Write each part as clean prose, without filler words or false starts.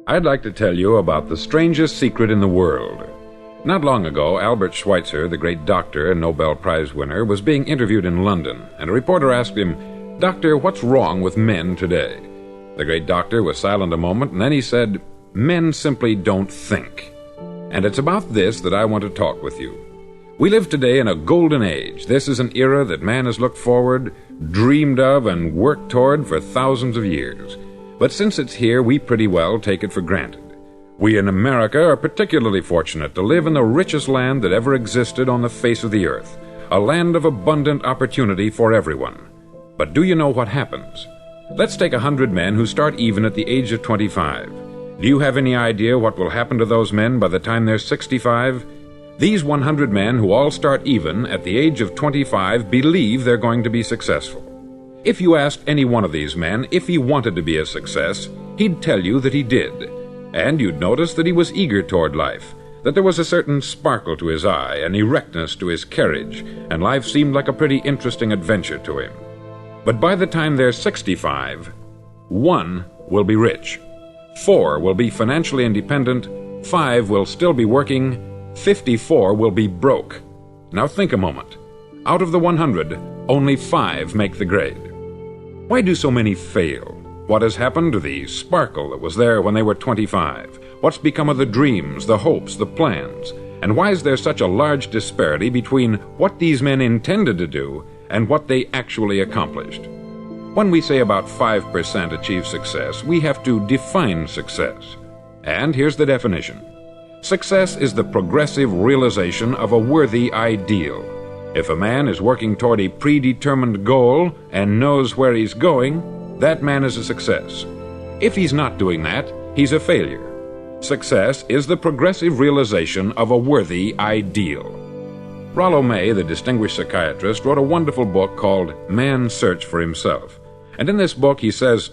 I'd like to tell you about the strangest secret in the world. Not long ago, Albert Schweitzer, the great doctor and Nobel Prize winner, was being interviewed in London, and a reporter asked him, "Doctor, what's wrong with men today?" The great doctor was silent a moment, and then he said, "Men simply don't think." And it's about this that I want to talk with you. We live today in a golden age. This is an era that man has looked forward, dreamed of, and worked toward for thousands of years. But since it's here, we pretty well take it for granted. We in America are particularly fortunate to live in the richest land that ever existed on the face of the earth, a land of abundant opportunity for everyone. But do you know what happens? Let's take 100 men who start even at the age of 25. Do you have any idea what will happen to those men by the time they're 65? These 100 men who all start even at the age of 25 believe they're going to be successful. If you asked any one of these men if he wanted to be a success, he'd tell you that he did. And you'd notice that he was eager toward life, that there was a certain sparkle to his eye, an erectness to his carriage, and life seemed like a pretty interesting adventure to him. But by the time they're 65, 1 will be rich, 4 will be financially independent, 5 will still be working, 54 will be broke. Now think a moment. Out of the 100, only 5 make the grade. Why do so many fail? What has happened to the sparkle that was there when they were 25? What's become of the dreams, the hopes, the plans? And why is there such a large disparity between what these men intended to do and what they actually accomplished? When we say about 5% achieve success, we have to define success. And here's the definition. Success is the progressive realization of a worthy ideal. If a man is working toward a predetermined goal and knows where he's going, that man is a success. If he's not doing that, he's a failure. Success is the progressive realization of a worthy ideal. Rollo May, the distinguished psychiatrist, wrote a wonderful book called Man's Search for Himself. And in this book he says,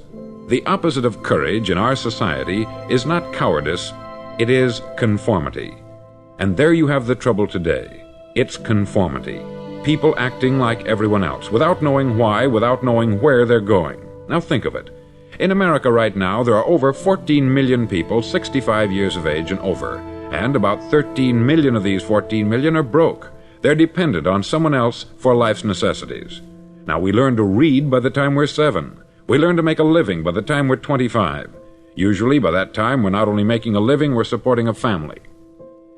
"The opposite of courage in our society is not cowardice, it is conformity." And there you have the trouble today. It's conformity. People acting like everyone else, without knowing why, without knowing where they're going. Now think of it. In America right now, there are over 14 million people 65 years of age and over, and about 13 million of these 14 million are broke. They're dependent on someone else for life's necessities. Now, we learn to read by the time we're 7. We learn to make a living by the time we're 25. Usually, by that time, we're not only making a living, we're supporting a family.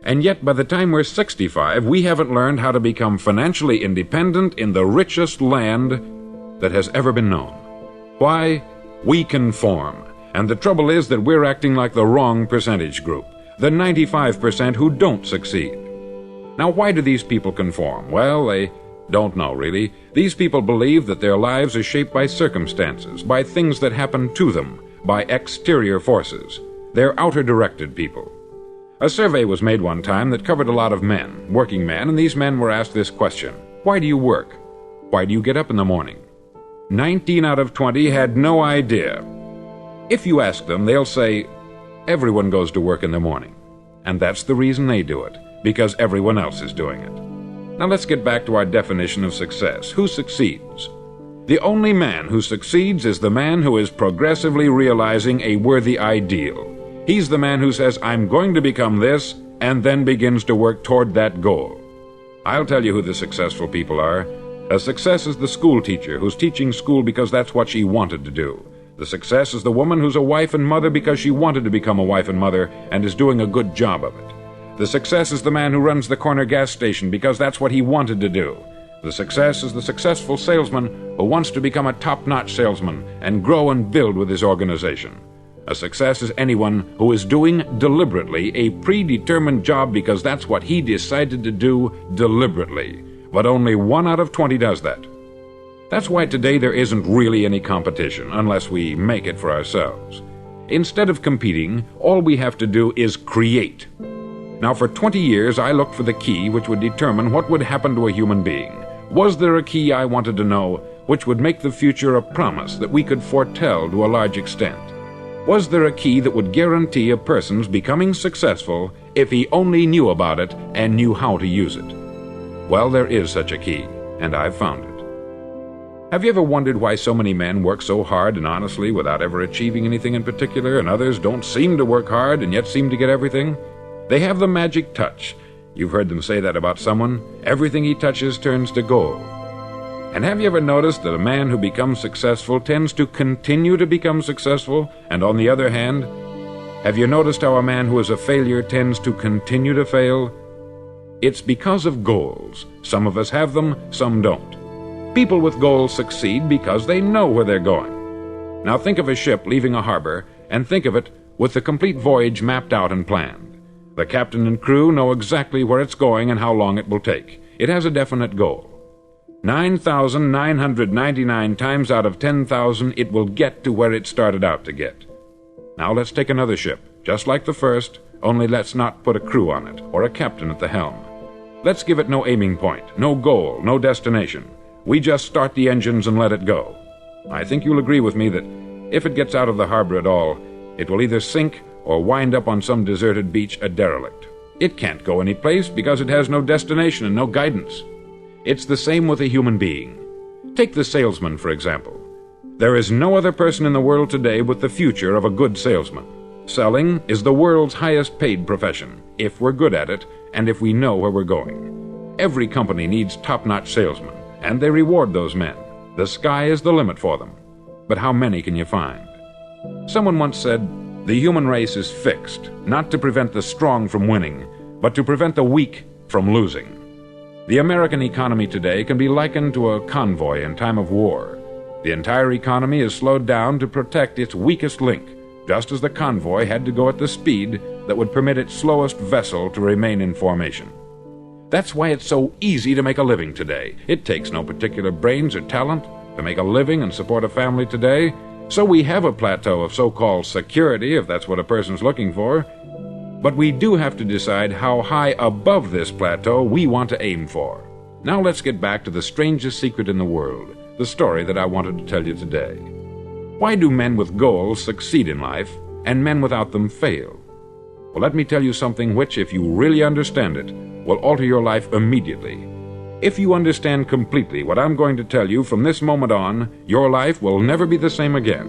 And yet, by the time we're 65, we haven't learned how to become financially independent in the richest land that has ever been known. Why? We conform. And the trouble is that we're acting like the wrong percentage group, the 95% who don't succeed. Now, why do these people conform? Well, they don't know, really. These people believe that their lives are shaped by circumstances, by things that happen to them, by exterior forces. They're outer-directed people. A survey was made one time that covered a lot of men, working men, and these men were asked this question: why do you work? Why do you get up in the morning? 19 out of 20 had no idea. If you ask them, they'll say, everyone goes to work in the morning. And that's the reason they do it, because everyone else is doing it. Now let's get back to our definition of success. Who succeeds? The only man who succeeds is the man who is progressively realizing a worthy ideal. He's the man who says, I'm going to become this, and then begins to work toward that goal. I'll tell you who the successful people are. A success is the school teacher who's teaching school because that's what she wanted to do. The success is the woman who's a wife and mother because she wanted to become a wife and mother and is doing a good job of it. The success is the man who runs the corner gas station because that's what he wanted to do. The success is the successful salesman who wants to become a top-notch salesman and grow and build with his organization. A success is anyone who is doing deliberately a predetermined job because that's what he decided to do deliberately. But only 1 out of 20 does that. That's why today there isn't really any competition unless we make it for ourselves. Instead of competing, all we have to do is create. Now, for 20 years, I looked for the key which would determine what would happen to a human being. Was there a key, I wanted to know, which would make the future a promise that we could foretell to a large extent? Was there a key that would guarantee a person's becoming successful if he only knew about it and knew how to use it? Well, there is such a key, and I've found it. Have you ever wondered why so many men work so hard and honestly without ever achieving anything in particular, and others don't seem to work hard and yet seem to get everything? They have the magic touch. You've heard them say that about someone. Everything he touches turns to gold. And have you ever noticed that a man who becomes successful tends to continue to become successful, and on the other hand, have you noticed how a man who is a failure tends to continue to fail? It's because of goals. Some of us have them, some don't. People with goals succeed because they know where they're going. Now think of a ship leaving a harbor, and think of it with the complete voyage mapped out and planned. The captain and crew know exactly where it's going and how long it will take. It has a definite goal. 9,999 times out of 10,000 it will get to where it started out to get. Now let's take another ship, just like the first, only let's not put a crew on it, or a captain at the helm. Let's give it no aiming point, no goal, no destination. We just start the engines and let it go. I think you'll agree with me that if it gets out of the harbor at all, it will either sink or wind up on some deserted beach a derelict. It can't go any place because it has no destination and no guidance. It's the same with a human being. Take the salesman, for example. There is no other person in the world today with the future of a good salesman. Selling is the world's highest paid profession, if we're good at it and if we know where we're going. Every company needs top-notch salesmen, and they reward those men. The sky is the limit for them. But how many can you find? Someone once said, the human race is fixed, not to prevent the strong from winning, but to prevent the weak from losing. The American economy today can be likened to a convoy in time of war. The entire economy is slowed down to protect its weakest link, just as the convoy had to go at the speed that would permit its slowest vessel to remain in formation. That's why it's so easy to make a living today. It takes no particular brains or talent to make a living and support a family today. So we have a plateau of so-called security, if that's what a person's looking for. But we do have to decide how high above this plateau we want to aim for. Now let's get back to the strangest secret in the world, the story that I wanted to tell you today. Why do men with goals succeed in life, and men without them fail? Well, let me tell you something which, if you really understand it, will alter your life immediately. If you understand completely what I'm going to tell you from this moment on, your life will never be the same again.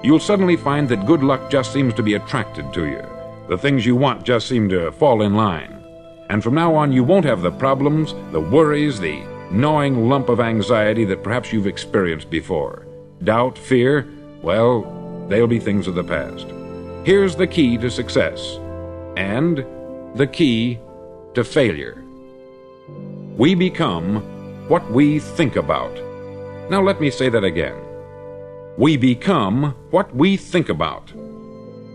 You'll suddenly find that good luck just seems to be attracted to you. The things you want just seem to fall in line. And from now on, you won't have the problems, the worries, the gnawing lump of anxiety that perhaps you've experienced before. Doubt, fear, well, they'll be things of the past. Here's the key to success, and the key to failure. We become what we think about. Now let me say that again. We become what we think about.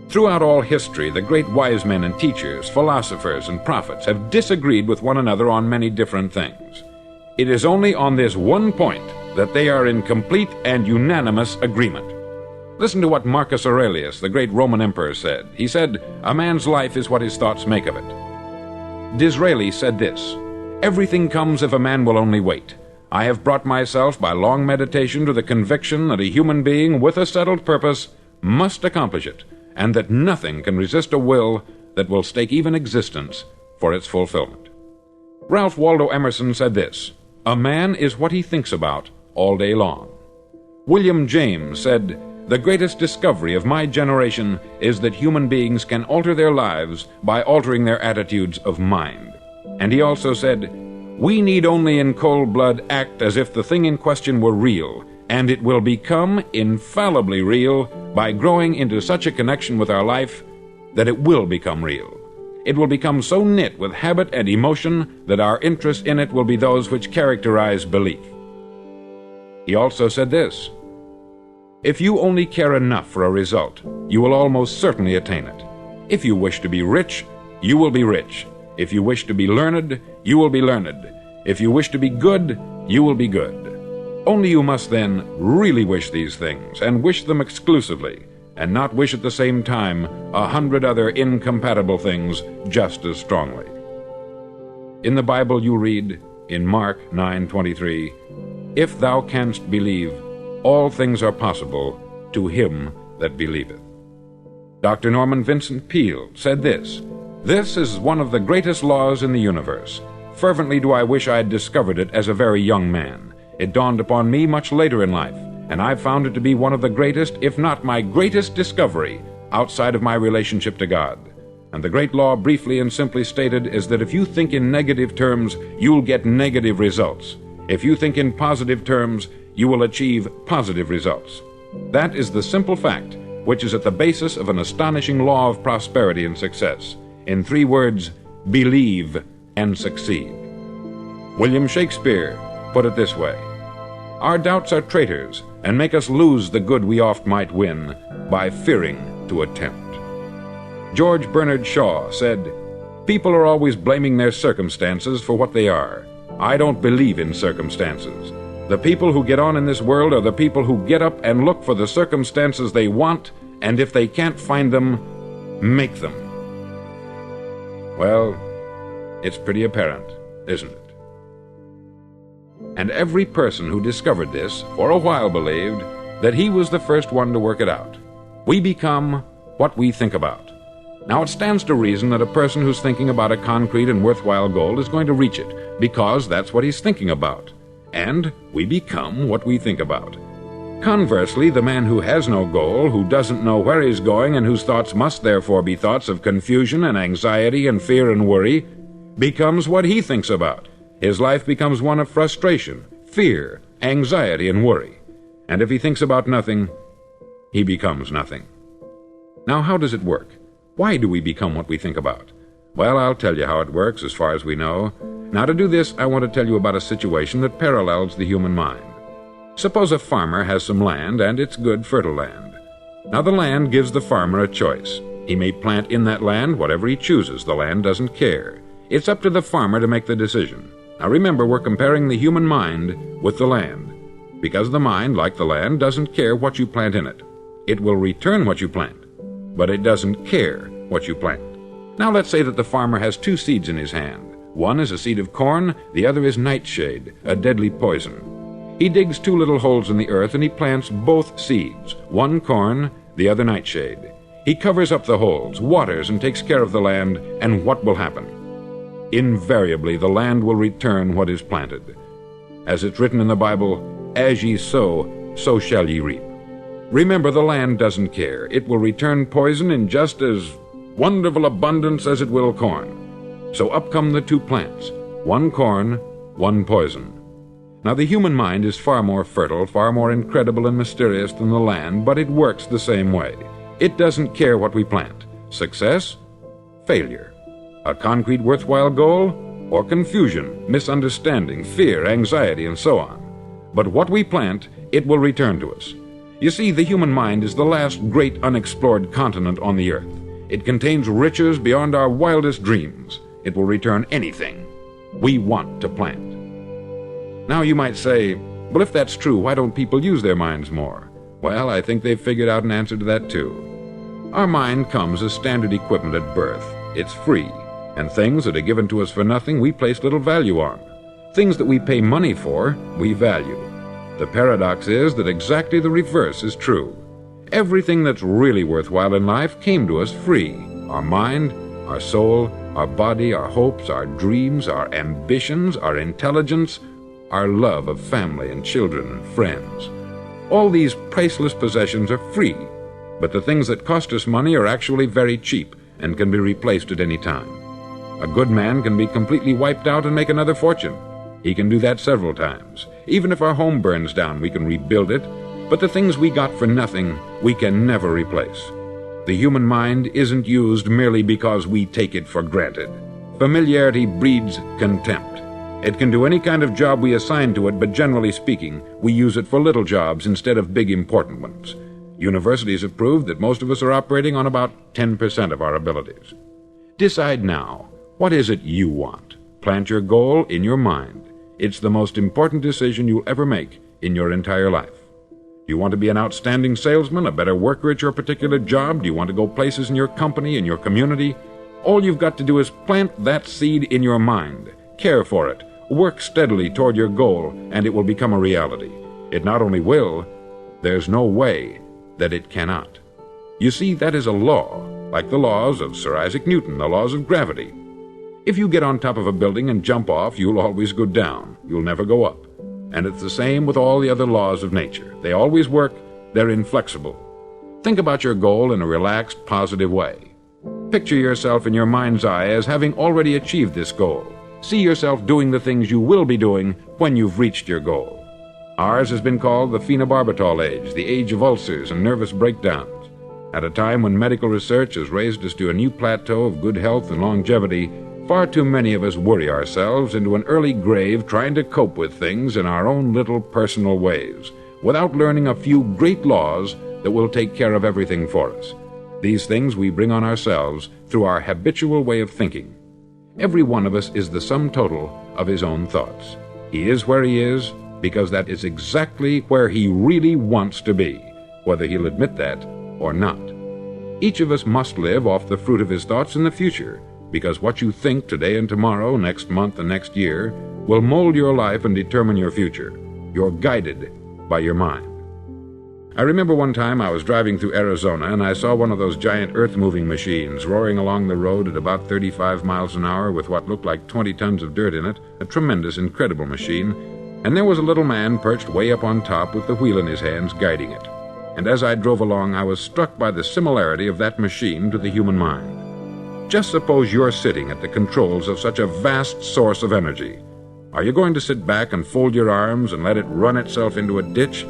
Throughout all history, the great wise men and teachers, philosophers and prophets have disagreed with one another on many different things. It is only on this one point that they are in complete and unanimous agreement. Listen to what Marcus Aurelius, the great Roman emperor, said. He said, "A man's life is what his thoughts make of it." Disraeli said this, "Everything comes if a man will only wait. I have brought myself by long meditation to the conviction that a human being with a settled purpose must accomplish it, and that nothing can resist a will that will stake even existence for its fulfillment." Ralph Waldo Emerson said this, "A man is what he thinks about all day long." William James said, "The greatest discovery of my generation is that human beings can alter their lives by altering their attitudes of mind." And he also said, "We need only in cold blood act as if the thing in question were real, and it will become infallibly real by growing into such a connection with our life that it will become real. It will become so knit with habit and emotion that our interest in it will be those which characterize belief." He also said this, "If you only care enough for a result, you will almost certainly attain it. If you wish to be rich, you will be rich. If you wish to be learned, you will be learned. If you wish to be good, you will be good. Only you must then really wish these things, and wish them exclusively, and not wish at the same time 100 other incompatible things just as strongly." In the Bible you read, in Mark 9:23, "If thou canst believe, all things are possible to him that believeth." Dr. Norman Vincent Peale said this, "This is one of the greatest laws in the universe. Fervently do I wish I had discovered it as a very young man. It dawned upon me much later in life, and I've found it to be one of the greatest, if not my greatest discovery, outside of my relationship to God. And the great law, briefly and simply stated, is that if you think in negative terms, you'll get negative results. If you think in positive terms, you will achieve positive results. That is the simple fact which is at the basis of an astonishing law of prosperity and success. In 3 words, believe and succeed. William Shakespeare put it this way: "Our doubts are traitors, and make us lose the good we oft might win, by fearing to attempt." George Bernard Shaw said, "People are always blaming their circumstances for what they are. I don't believe in circumstances. The people who get on in this world are the people who get up and look for the circumstances they want, and if they can't find them, make them." Well, it's pretty apparent, isn't it? And every person who discovered this for a while believed that he was the first one to work it out. We become what we think about. Now, it stands to reason that a person who's thinking about a concrete and worthwhile goal is going to reach it, because that's what he's thinking about. And we become what we think about. Conversely, the man who has no goal, who doesn't know where he's going, and whose thoughts must therefore be thoughts of confusion and anxiety and fear and worry, becomes what he thinks about. His life becomes one of frustration, fear, anxiety, and worry. And if he thinks about nothing, he becomes nothing. Now, how does it work? Why do we become what we think about? Well, I'll tell you how it works as far as we know. Now, to do this, I want to tell you about a situation that parallels the human mind. Suppose a farmer has some land, and it's good, fertile land. Now, the land gives the farmer a choice. He may plant in that land whatever he chooses. The land doesn't care. It's up to the farmer to make the decision. Now, remember, we're comparing the human mind with the land, because the mind, like the land, doesn't care what you plant in it. It will return what you plant, but it doesn't care what you plant. Now, let's say that the farmer has 2 seeds in his hand. One is a seed of corn, the other is nightshade, a deadly poison. He digs 2 little holes in the earth and he plants both seeds, one corn, the other nightshade. He covers up the holes, waters, and takes care of the land, and what will happen? Invariably, the land will return what is planted. As it's written in the Bible, "As ye sow, so shall ye reap." Remember, the land doesn't care. It will return poison in just as wonderful abundance as it will corn. So up come the 2 plants, one corn, one poison. Now, the human mind is far more fertile, far more incredible and mysterious than the land, but it works the same way. It doesn't care what we plant. Success, failure. A concrete worthwhile goal, or confusion, misunderstanding, fear, anxiety, and so on. But what we plant, it will return to us. You see, the human mind is the last great unexplored continent on the earth. It contains riches beyond our wildest dreams. It will return anything we want to plant. Now, you might say, well, if that's true, why don't people use their minds more? Well, I think they've figured out an answer to that too. Our mind comes as standard equipment at birth. It's free, and things that are given to us for nothing we place little value on. Things that we pay money for, we value. The paradox is that exactly the reverse is true. Everything that's really worthwhile in life came to us free. Our mind, our soul, our body, our hopes, our dreams, our ambitions, our intelligence, our love of family and children and friends. All these priceless possessions are free, but the things that cost us money are actually very cheap and can be replaced at any time. A good man can be completely wiped out and make another fortune. He can do that several times. Even if our home burns down, we can rebuild it, but the things we got for nothing, we can never replace. The human mind isn't used merely because we take it for granted. Familiarity breeds contempt. It can do any kind of job we assign to it, but generally speaking, we use it for little jobs instead of big important ones. Universities have proved that most of us are operating on about 10% of our abilities. Decide now, what is it you want? Plant your goal in your mind. It's the most important decision you'll ever make in your entire life. Do you want to be an outstanding salesman, a better worker at your particular job? Do you want to go places in your company, in your community? All you've got to do is plant that seed in your mind. Care for it. Work steadily toward your goal, and it will become a reality. It not only will, there's no way that it cannot. You see, that is a law, like the laws of Sir Isaac Newton, the laws of gravity. If you get on top of a building and jump off, you'll always go down. You'll never go up. And it's the same with all the other laws of nature. They always work, they're inflexible. Think about your goal in a relaxed, positive way. Picture yourself in your mind's eye as having already achieved this goal. See yourself doing the things you will be doing when you've reached your goal. Ours has been called the phenobarbital age, the age of ulcers and nervous breakdowns. At a time when medical research has raised us to a new plateau of good health and longevity, far too many of us worry ourselves into an early grave trying to cope with things in our own little personal ways, without learning a few great laws that will take care of everything for us. These things we bring on ourselves through our habitual way of thinking. Every one of us is the sum total of his own thoughts. He is where he is because that is exactly where he really wants to be, whether he'll admit that or not. Each of us must live off the fruit of his thoughts in the future, because what you think today and tomorrow, next month and next year, will mold your life and determine your future. You're guided by your mind. I remember one time I was driving through Arizona and I saw one of those giant earth-moving machines roaring along the road at about 35 miles an hour with what looked like 20 tons of dirt in it, a tremendous, incredible machine, and there was a little man perched way up on top with the wheel in his hands guiding it. And as I drove along, I was struck by the similarity of that machine to the human mind. Just suppose you're sitting at the controls of such a vast source of energy. Are you going to sit back and fold your arms and let it run itself into a ditch?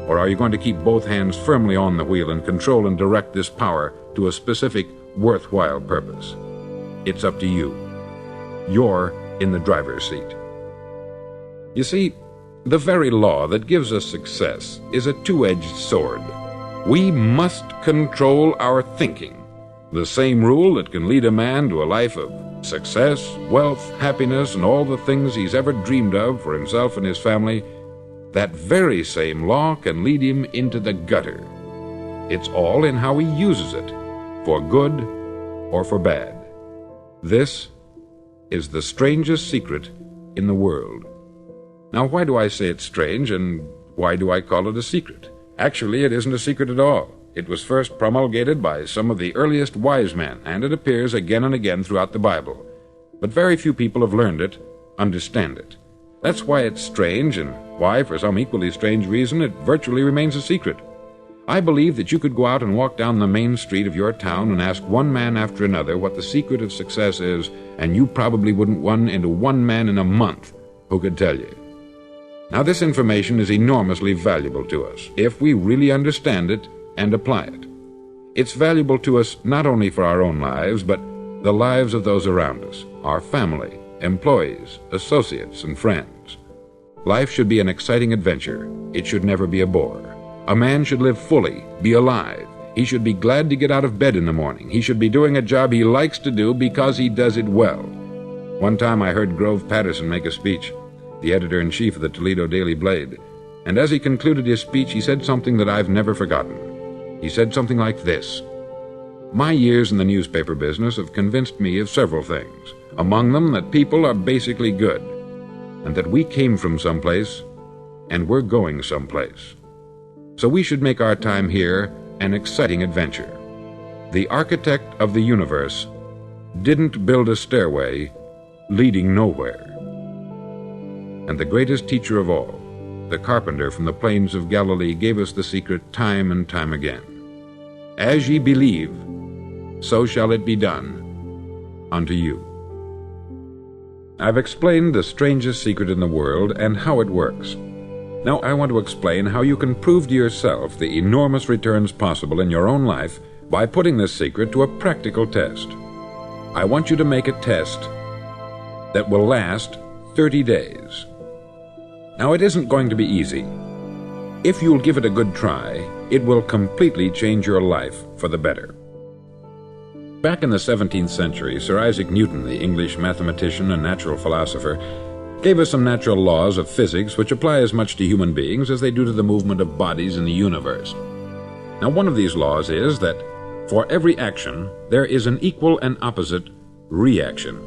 Or are you going to keep both hands firmly on the wheel and control and direct this power to a specific, worthwhile purpose? It's up to you. You're in the driver's seat. You see, the very law that gives us success is a two-edged sword. We must control our thinking. The same rule that can lead a man to a life of success, wealth, happiness, and all the things he's ever dreamed of for himself and his family, that very same law can lead him into the gutter. It's all in how he uses it, for good or for bad. This is the strangest secret in the world. Now, why do I say it's strange, and why do I call it a secret? Actually, it isn't a secret at all. It was first promulgated by some of the earliest wise men, and it appears again and again throughout the Bible. But very few people have learned it, understand it. That's why it's strange, and why, for some equally strange reason, it virtually remains a secret. I believe that you could go out and walk down the main street of your town and ask one man after another what the secret of success is, and you probably wouldn't run into one man in a month who could tell you. Now, this information is enormously valuable to us if we really understand it and apply it. It's valuable to us not only for our own lives, but the lives of those around us, our family, employees, associates, and friends. Life should be an exciting adventure. It should never be a bore. A man should live fully, be alive. He should be glad to get out of bed in the morning. He should be doing a job he likes to do because he does it well. One time I heard Grove Patterson make a speech, the editor-in-chief of the Toledo Daily Blade, and as he concluded his speech, he said something that I've never forgotten. He said something like this: "My years in the newspaper business have convinced me of several things, among them that people are basically good, and that we came from someplace, and we're going someplace. So we should make our time here an exciting adventure. The architect of the universe didn't build a stairway leading nowhere." And the greatest teacher of all, the carpenter from the plains of Galilee, gave us the secret time and time again. "As ye believe, so shall it be done unto you." I've explained the strangest secret in the world and how it works. Now I want to explain how you can prove to yourself the enormous returns possible in your own life by putting this secret to a practical test. I want you to make a test that will last 30 days. Now, it isn't going to be easy. If you'll give it a good try, it will completely change your life for the better. Back in the 17th century, Sir Isaac Newton, the English mathematician and natural philosopher, gave us some natural laws of physics which apply as much to human beings as they do to the movement of bodies in the universe. Now, one of these laws is that for every action, there is an equal and opposite reaction.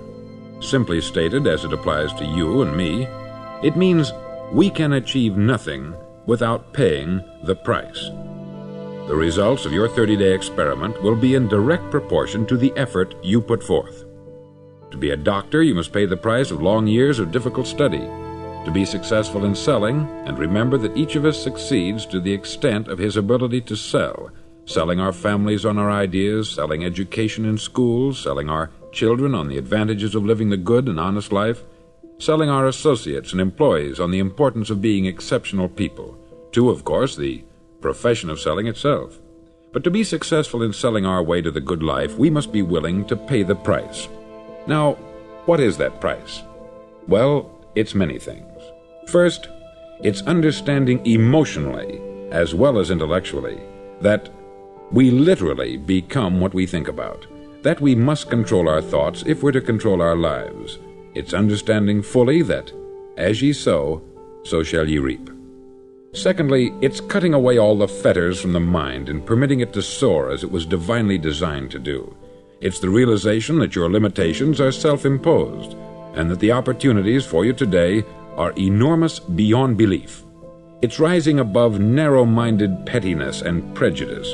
Simply stated, as it applies to you and me, it means we can achieve nothing without paying the price. The results of your 30-day experiment will be in direct proportion to the effort you put forth. To be a doctor, you must pay the price of long years of difficult study. to be successful in selling, and remember that each of us succeeds to the extent of his ability to sell, selling our families on our ideas, selling education in schools, selling our children on the advantages of living the good and honest life, selling our associates and employees on the importance of being exceptional people, to, of course, the profession of selling itself. But to be successful in selling our way to the good life, we must be willing to pay the price. Now, what is that price? Well, it's many things. First, it's understanding emotionally, as well as intellectually, that we literally become what we think about, that we must control our thoughts if we're to control our lives. It's understanding fully that, as ye sow, so shall ye reap. Secondly, it's cutting away all the fetters from the mind and permitting it to soar as it was divinely designed to do. It's the realization that your limitations are self-imposed, and that the opportunities for you today are enormous beyond belief. It's rising above narrow-minded pettiness and prejudice.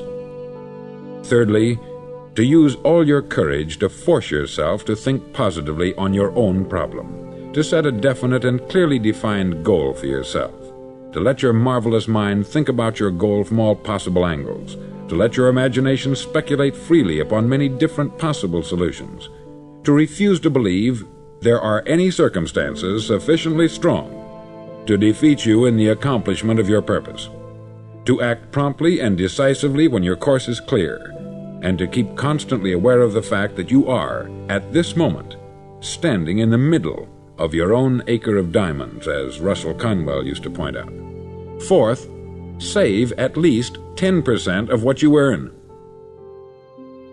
Thirdly, to use all your courage to force yourself to think positively on your own problem, to set a definite and clearly defined goal for yourself, to let your marvelous mind think about your goal from all possible angles, to let your imagination speculate freely upon many different possible solutions, to refuse to believe there are any circumstances sufficiently strong to defeat you in the accomplishment of your purpose, to act promptly and decisively when your course is clear, and to keep constantly aware of the fact that you are, at this moment, standing in the middle of your own acre of diamonds, as Russell Conwell used to point out. Fourth, save at least 10% of what you earn.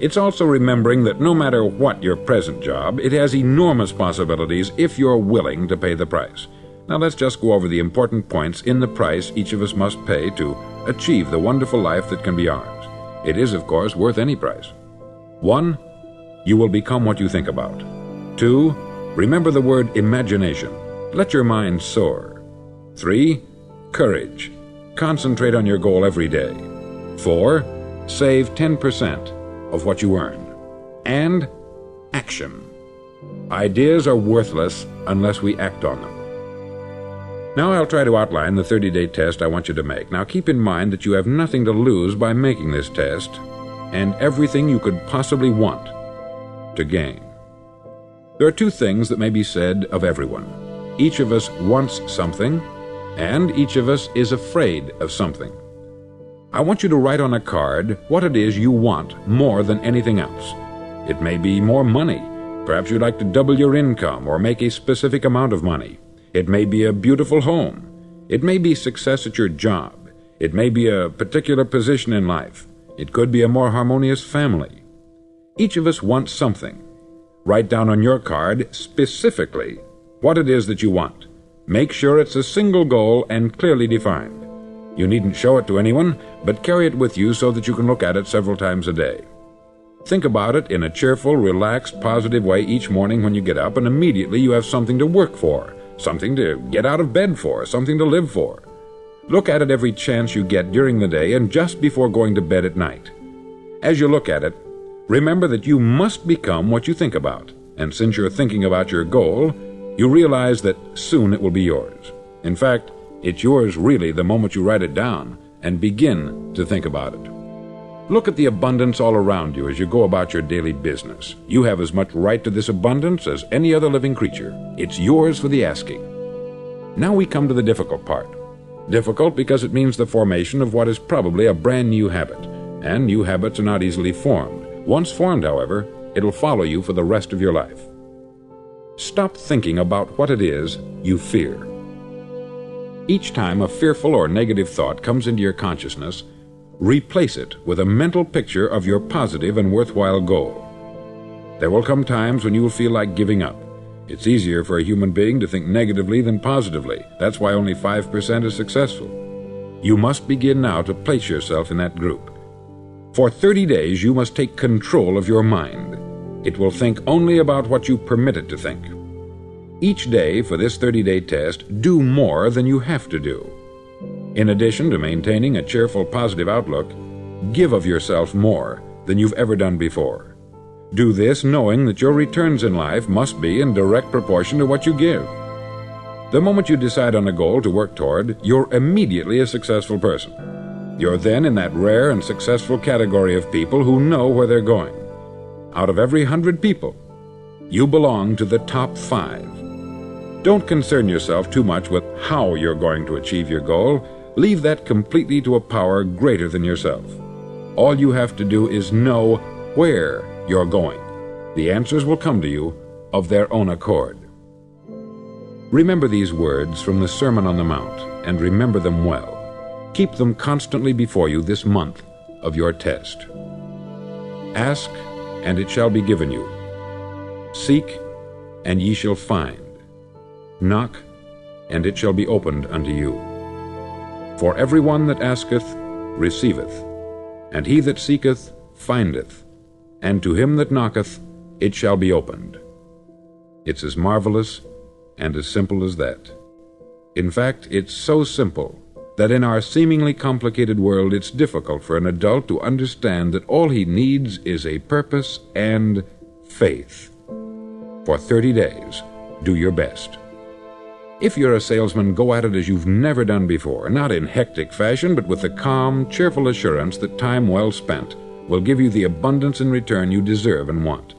It's also remembering that no matter what your present job, it has enormous possibilities if you're willing to pay the price. Now let's just go over the important points in the price each of us must pay to achieve the wonderful life that can be ours. It is, of course, worth any price. 1. You will become what you think about. 2. Remember the word imagination. Let your mind soar. 3. Courage. Concentrate on your goal every day. 4. Save 10% of what you earn. And action. Ideas are worthless unless we act on them. Now I'll try to outline the 30-day test I want you to make. Now keep in mind that you have nothing to lose by making this test, and everything you could possibly want to gain. There are two things that may be said of everyone. Each of us wants something, and each of us is afraid of something. I want you to write on a card what it is you want more than anything else. It may be more money. Perhaps you'd like to double your income or make a specific amount of money. It may be a beautiful home. It may be success at your job. It may be a particular position in life. It could be a more harmonious family. Each of us wants something. Write down on your card specifically what it is that you want. Make sure it's a single goal and clearly defined. You needn't show it to anyone, but carry it with you so that you can look at it several times a day. Think about it in a cheerful, relaxed, positive way each morning when you get up, and immediately you have something to work for, something to get out of bed for, something to live for. Look at it every chance you get during the day and just before going to bed at night. As you look at it, remember that you must become what you think about, and since you're thinking about your goal, you realize that soon it will be yours. In fact, it's yours really the moment you write it down and begin to think about it. Look at the abundance all around you as you go about your daily business. You have as much right to this abundance as any other living creature. It's yours for the asking. Now we come to the difficult part. Difficult because it means the formation of what is probably a brand new habit, and new habits are not easily formed. Once formed, however, it'll follow you for the rest of your life. Stop thinking about what it is you fear. Each time a fearful or negative thought comes into your consciousness, replace it with a mental picture of your positive and worthwhile goal. There will come times when you will feel like giving up. It's easier for a human being to think negatively than positively. That's why only 5% is successful. You must begin now to place yourself in that group. For 30 days, you must take control of your mind. It will think only about what you permit it to think. Each day for this 30-day test, do more than you have to do. In addition to maintaining a cheerful, positive outlook, give of yourself more than you've ever done before. Do this knowing that your returns in life must be in direct proportion to what you give. The moment you decide on a goal to work toward, you're immediately a successful person. You're then in that rare and successful category of people who know where they're going. Out of every 100 people, you belong to the top 5. Don't concern yourself too much with how you're going to achieve your goal. Leave that completely to a power greater than yourself. All you have to do is know where you're going. The answers will come to you of their own accord. Remember these words from the Sermon on the Mount, and remember them well. Keep them constantly before you this month of your test. Ask, and it shall be given you. Seek, and ye shall find. Knock, and it shall be opened unto you. For every one that asketh receiveth, and he that seeketh findeth, and to him that knocketh it shall be opened. It's as marvelous and as simple as that. In fact, it's so simple that in our seemingly complicated world it's difficult for an adult to understand that all he needs is a purpose and faith. For 30 days, do your best. If you're a salesman, go at it as you've never done before, not in hectic fashion, but with the calm, cheerful assurance that time well spent will give you the abundance in return you deserve and want.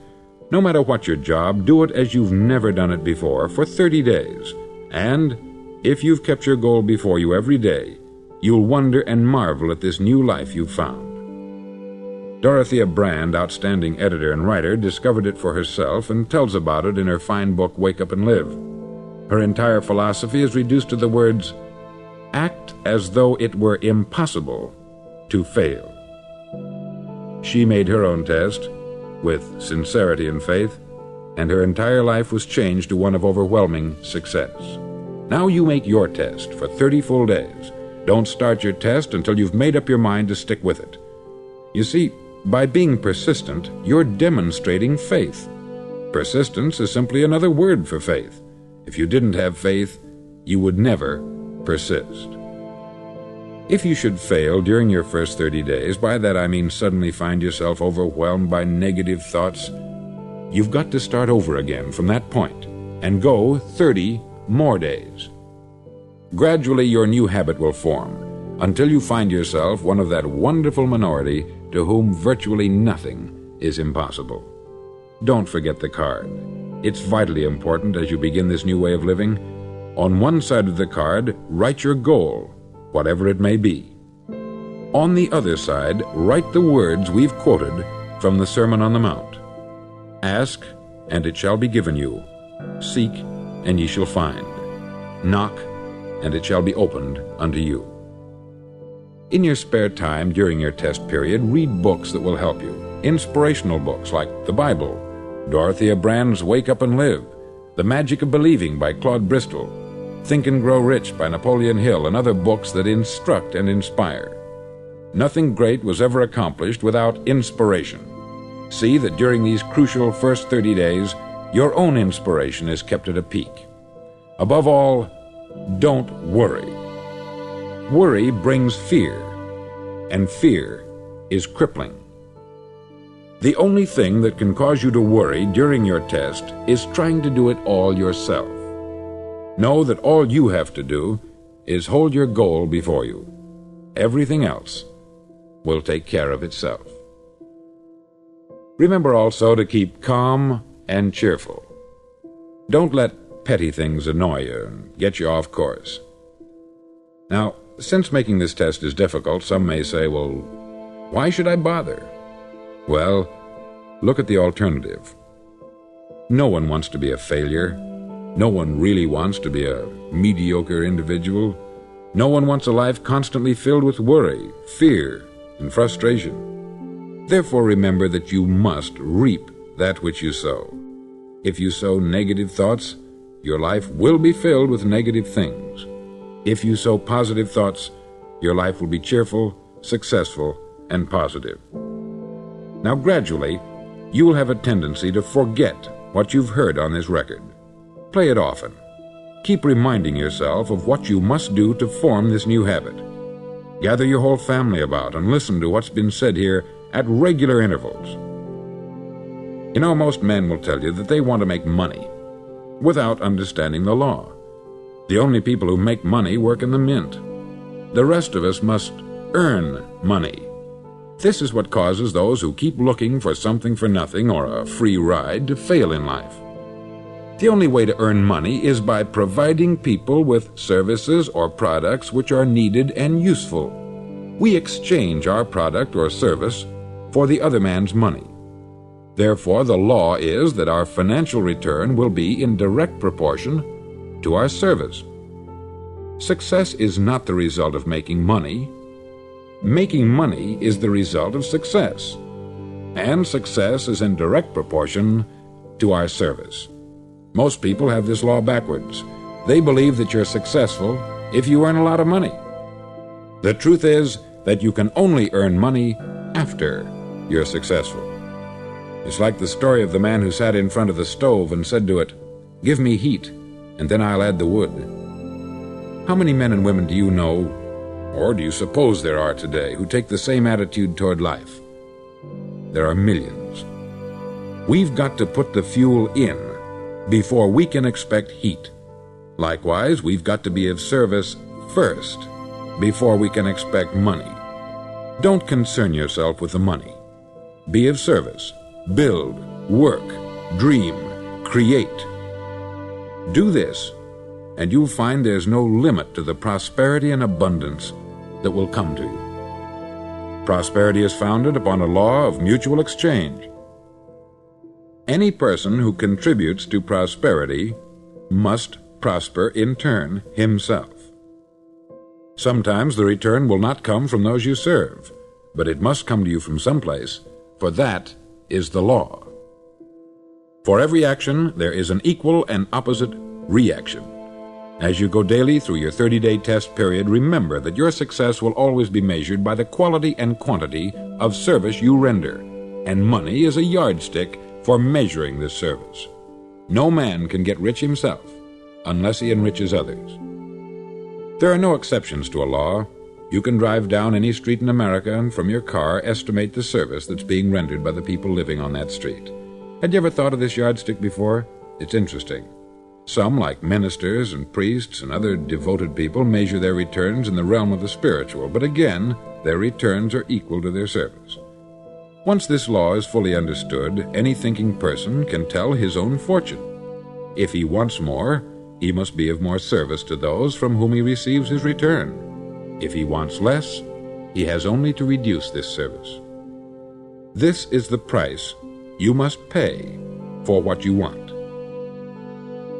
No matter what your job, do it as you've never done it before for 30 days. And if you've kept your goal before you every day, you'll wonder and marvel at this new life you've found. Dorothea Brand, outstanding editor and writer, discovered it for herself and tells about it in her fine book, Wake Up and Live. Her entire philosophy is reduced to the words, act as though it were impossible to fail. She made her own test with sincerity and faith, and her entire life was changed to one of overwhelming success. Now you make your test for 30 full days. Don't start your test until you've made up your mind to stick with it. You see, by being persistent, you're demonstrating faith. Persistence is simply another word for faith. If you didn't have faith, you would never persist. If you should fail during your first 30 days, by that I mean suddenly find yourself overwhelmed by negative thoughts, you've got to start over again from that point and go 30 more days. Gradually your new habit will form until you find yourself one of that wonderful minority to whom virtually nothing is impossible. Don't forget the card. It's vitally important as you begin this new way of living. On one side of the card, write your goal, whatever it may be. On the other side, write the words we've quoted from the Sermon on the Mount. Ask, and it shall be given you. Seek, and ye shall find. Knock, and it shall be opened unto you. In your spare time during your test period, read books that will help you. Inspirational books like the Bible, Dorothea Brand's Wake Up and Live, The Magic of Believing by Claude Bristol, Think and Grow Rich by Napoleon Hill, and other books that instruct and inspire. Nothing great was ever accomplished without inspiration. See that during these crucial first 30 days, your own inspiration is kept at a peak. Above all, don't worry. Worry brings fear, and fear is crippling. The only thing that can cause you to worry during your test is trying to do it all yourself. Know that all you have to do is hold your goal before you. Everything else will take care of itself. Remember also to keep calm and cheerful. Don't let petty things annoy you and get you off course. Now, since making this test is difficult, some may say, well, why should I bother? Well, look at the alternative. No one wants to be a failure. No one really wants to be a mediocre individual. No one wants a life constantly filled with worry, fear, and frustration. Therefore, remember that you must reap that which you sow. If you sow negative thoughts, your life will be filled with negative things. If you sow positive thoughts, your life will be cheerful, successful, and positive. Now, gradually, you will have a tendency to forget what you've heard on this record. Play it often. Keep reminding yourself of what you must do to form this new habit. Gather your whole family about and listen to what's been said here at regular intervals. You know, most men will tell you that they want to make money without understanding the law. The only people who make money work in the mint. The rest of us must earn money. This is what causes those who keep looking for something for nothing or a free ride to fail in life. The only way to earn money is by providing people with services or products which are needed and useful. We exchange our product or service for the other man's money. Therefore, the law is that our financial return will be in direct proportion to our service. Success is not the result of making money. Making money is the result of success, and success is in direct proportion to our service. Most people have this law backwards. They believe that you're successful if you earn a lot of money. The truth is that you can only earn money after you're successful. It's like the story of the man who sat in front of the stove and said to it, "Give me heat, and then I'll add the wood." How many men and women do you know, or do you suppose there are today, who take the same attitude toward life? There are millions. We've got to put the fuel in before we can expect heat. Likewise, we've got to be of service first before we can expect money. Don't concern yourself with the money. Be of service. Build, work, dream, create. Do this, and you'll find there's no limit to the prosperity and abundance that will come to you. Prosperity is founded upon a law of mutual exchange. Any person who contributes to prosperity must prosper in turn himself. Sometimes the return will not come from those you serve, but it must come to you from someplace, for that is the law. For every action, there is an equal and opposite reaction. As you go daily through your 30-day test period, remember that your success will always be measured by the quality and quantity of service you render, and money is a yardstick for measuring this service. No man can get rich himself unless he enriches others. There are no exceptions to a law. You can drive down any street in America and from your car estimate the service that's being rendered by the people living on that street. Had you ever thought of this yardstick before? It's interesting. Some, like ministers and priests and other devoted people, measure their returns in the realm of the spiritual, but again, their returns are equal to their service. Once this law is fully understood, any thinking person can tell his own fortune. If he wants more, he must be of more service to those from whom he receives his return. If he wants less, he has only to reduce this service. This is the price you must pay for what you want.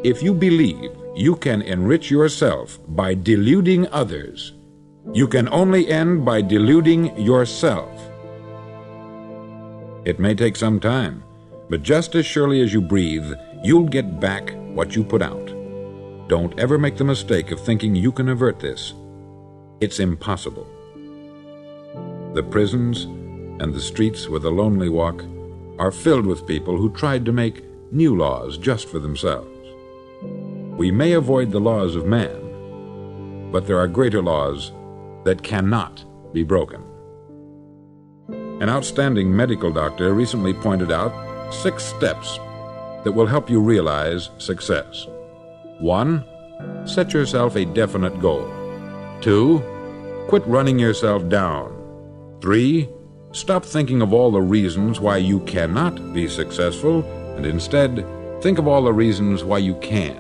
If you believe you can enrich yourself by deluding others, you can only end by deluding yourself. It may take some time, but just as surely as you breathe, you'll get back what you put out. Don't ever make the mistake of thinking you can avert this. It's impossible. The prisons and the streets where the lonely walk are filled with people who tried to make new laws just for themselves. We may avoid the laws of man, but there are greater laws that cannot be broken. An outstanding medical doctor recently pointed out 6 steps that will help you realize success. 1. Set yourself a definite goal. 2. Quit running yourself down. 3. Stop thinking of all the reasons why you cannot be successful, and instead think of all the reasons why you can.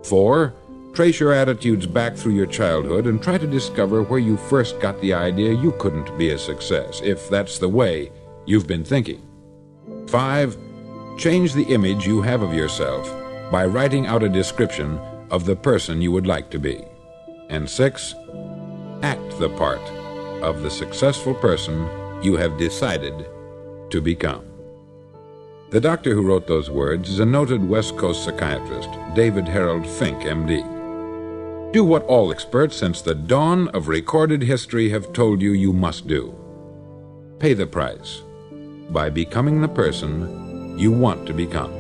4. Trace your attitudes back through your childhood and try to discover where you first got the idea you couldn't be a success, if that's the way you've been thinking. 5. Change the image you have of yourself by writing out a description of the person you would like to be. And 6. Act the part of the successful person you have decided to become. The doctor who wrote those words is a noted West Coast psychiatrist, David Harold Fink, M.D. Do what all experts since the dawn of recorded history have told you you must do. Pay the price by becoming the person you want to become.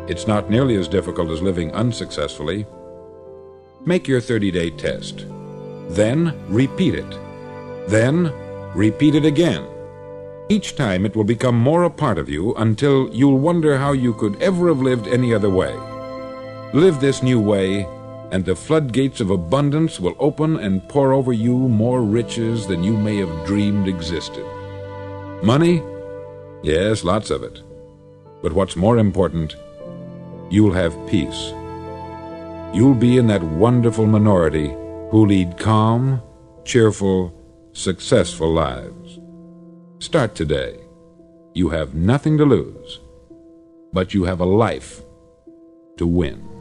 It's not nearly as difficult as living unsuccessfully. Make your 30-day test. Then repeat it. Then repeat it again. Each time it will become more a part of you until you'll wonder how you could ever have lived any other way. Live this new way and the floodgates of abundance will open and pour over you more riches than you may have dreamed existed. Money? Yes, lots of it. But what's more important, you'll have peace. You'll be in that wonderful minority who lead calm, cheerful, successful lives. Start today. You have nothing to lose, but you have a life to win.